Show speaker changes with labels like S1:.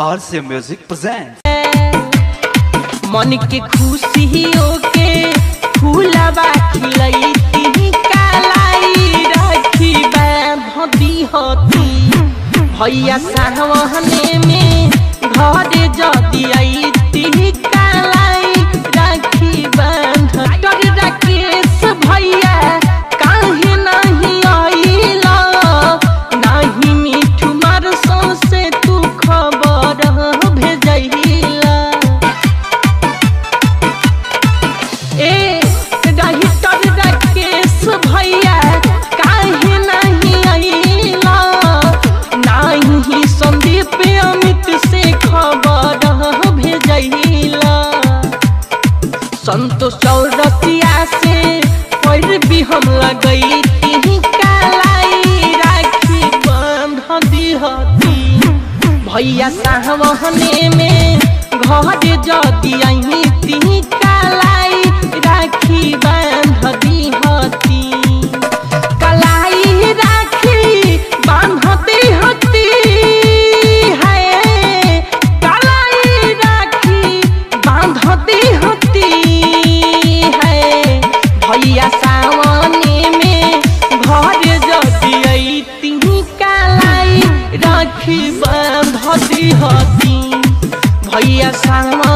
S1: RC Music presents
S2: मन के खुशियों के फूलवा खिलैती कालाई राखी बांधी होती भैया साहवने में घरे जदी आईती कालाई राखी बांध राकेश भैया काहे नहीं आइला नहीं मिठू मारसों से तू खबर भेजैला ए राहिटर राकेश भैया काहे नहीं आइला नहीं संदीप अमित से खबर भेजैला संतोष चौरसिया से फिर भी हम लगैती कालाई राखी बांध दिहती भैया साहवने में घर जदी आईती कालाई राखी बांध दिहती कालाई राखी बांध दिहती है कालाई राखी बांध दिहती है भैया सावने में घर जदी आईती कालाई राखी बांध दिहती भैया सावन